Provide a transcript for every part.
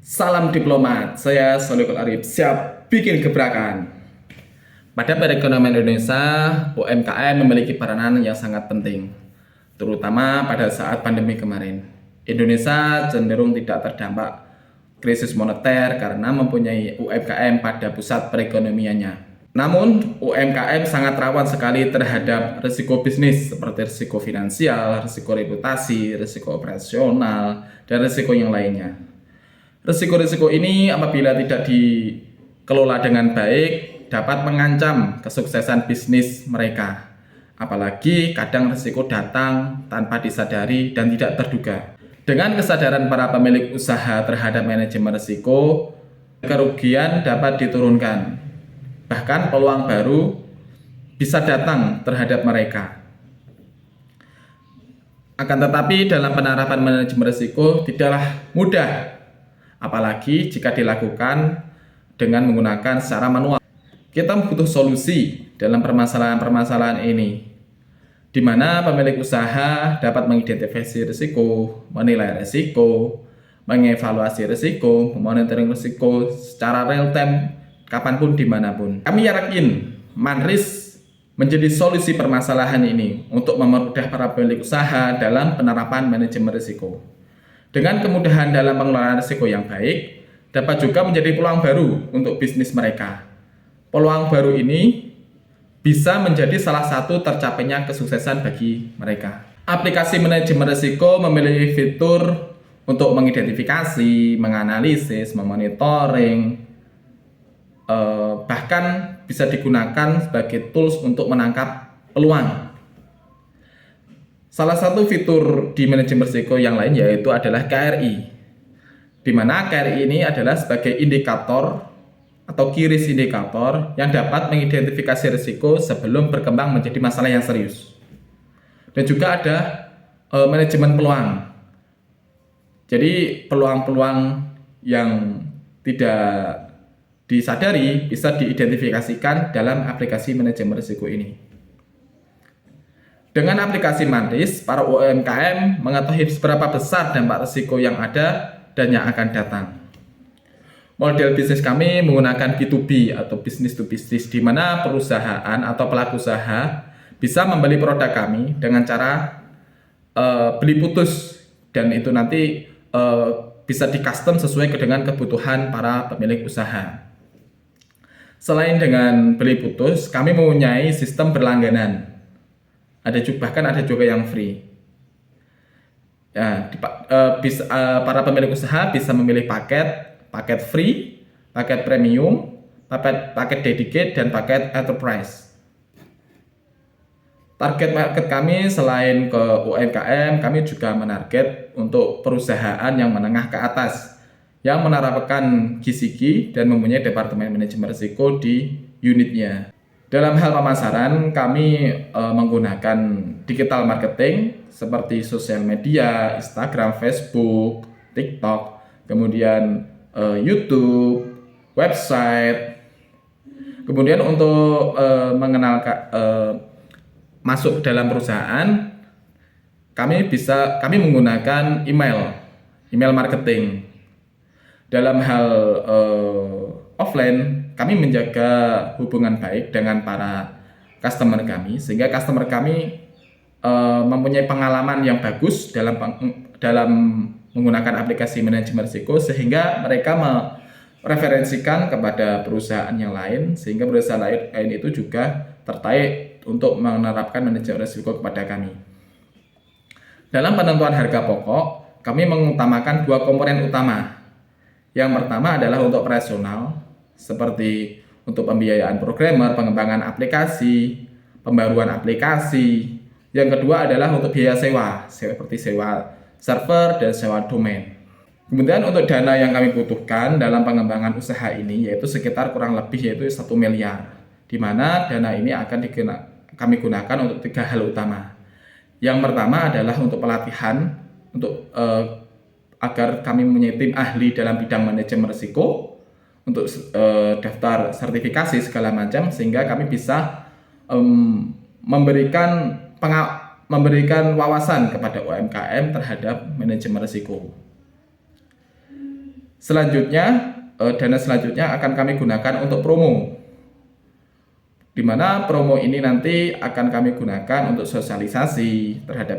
Salam diplomat, saya Solikul Arif, siap bikin gebrakan. Pada perekonomian Indonesia, UMKM memiliki peranan yang sangat penting, terutama pada saat pandemi kemarin. Indonesia cenderung tidak terdampak krisis moneter karena mempunyai UMKM pada pusat perekonomiannya. Namun, UMKM sangat rawan sekali terhadap risiko bisnis seperti risiko finansial, risiko reputasi, risiko operasional, dan risiko yang lainnya. Risiko-risiko ini apabila tidak dikelola dengan baik dapat mengancam kesuksesan bisnis mereka. Apalagi kadang risiko datang tanpa disadari dan tidak terduga. Dengan kesadaran para pemilik usaha terhadap manajemen risiko, kerugian dapat diturunkan. Bahkan peluang baru bisa datang terhadap mereka. Akan tetapi dalam penerapan manajemen risiko tidaklah mudah, apalagi jika dilakukan dengan menggunakan secara manual. Kita butuh solusi dalam permasalahan-permasalahan ini, di mana pemilik usaha dapat mengidentifikasi risiko, menilai risiko, mengevaluasi risiko, memonitoring risiko secara real time, kapanpun, dimanapun. Kami yakin Manris menjadi solusi permasalahan ini untuk mempermudah para pemilik usaha dalam penerapan manajemen risiko. Dengan kemudahan dalam pengelolaan risiko yang baik, dapat juga menjadi peluang baru untuk bisnis mereka. Peluang baru ini bisa menjadi salah satu tercapainya kesuksesan bagi mereka. Aplikasi manajemen risiko memiliki fitur untuk mengidentifikasi, menganalisis, memonitoring, bahkan bisa digunakan sebagai tools untuk menangkap peluang. Salah satu fitur di manajemen risiko yang lain yaitu adalah KRI, di mana KRI ini adalah sebagai indikator atau key risk indikator yang dapat mengidentifikasi risiko sebelum berkembang menjadi masalah yang serius. Dan juga ada manajemen peluang. Jadi peluang-peluang yang tidak disadari bisa diidentifikasikan dalam aplikasi manajemen risiko ini. Dengan aplikasi Manris, para UMKM mengetahui seberapa besar dampak risiko yang ada dan yang akan datang. Model bisnis kami menggunakan B2B atau business to business, di mana perusahaan atau pelaku usaha bisa membeli produk kami dengan cara beli putus, dan itu nanti bisa di custom sesuai dengan kebutuhan para pemilik usaha. Selain dengan beli putus, kami mempunyai sistem berlangganan. Bahkan ada juga yang free. Ya, para pemilik usaha bisa memilih paket free, paket premium, paket dedicate, dan paket enterprise. Target market kami selain ke UMKM, kami juga menarget untuk perusahaan yang menengah ke atas yang menerapkan GCG dan mempunyai departemen manajemen risiko di unitnya. Dalam hal pemasaran, kami menggunakan digital marketing seperti sosial media, Instagram, Facebook, TikTok, kemudian YouTube, website. Kemudian untuk mengenalkan masuk ke dalam perusahaan, kami menggunakan email marketing. Dalam hal offline, kami menjaga hubungan baik dengan para customer kami, sehingga customer kami mempunyai pengalaman yang bagus dalam menggunakan aplikasi manajemen risiko, sehingga mereka mereferensikan kepada perusahaan yang lain, sehingga perusahaan lain itu juga tertarik untuk menerapkan manajemen risiko kepada kami. Dalam penentuan harga pokok, kami mengutamakan dua komponen utama. Yang pertama adalah untuk operasional, seperti untuk pembiayaan programmer, pengembangan aplikasi, pembaruan aplikasi. Yang kedua adalah untuk biaya sewa, seperti sewa server dan sewa domain. Kemudian untuk dana yang kami butuhkan dalam pengembangan usaha ini yaitu sekitar kurang lebih yaitu 1 miliar, di mana dana ini akan kami gunakan untuk 3 hal utama. Yang pertama adalah untuk pelatihan, untuk agar kami mempunyai tim ahli dalam bidang manajemen risiko, untuk daftar sertifikasi segala macam, sehingga kami bisa memberikan wawasan kepada UMKM terhadap manajemen risiko. Selanjutnya, dana selanjutnya akan kami gunakan untuk promo, di mana promo ini nanti akan kami gunakan untuk sosialisasi terhadap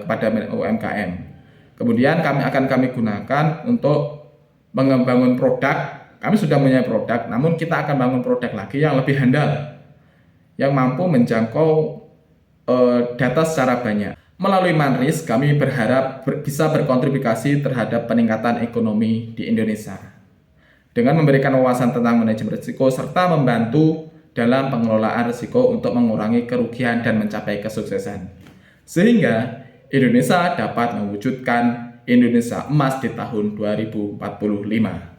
kepada UMKM. Kemudian kami gunakan untuk membangun produk. Kami sudah punya produk, namun kita akan bangun produk lagi yang lebih handal, yang mampu menjangkau data secara banyak. Melalui Manris, kami berharap bisa berkontribusi terhadap peningkatan ekonomi di Indonesia dengan memberikan wawasan tentang manajemen risiko serta membantu dalam pengelolaan risiko untuk mengurangi kerugian dan mencapai kesuksesan. Sehingga Indonesia dapat mewujudkan Indonesia emas di tahun 2045.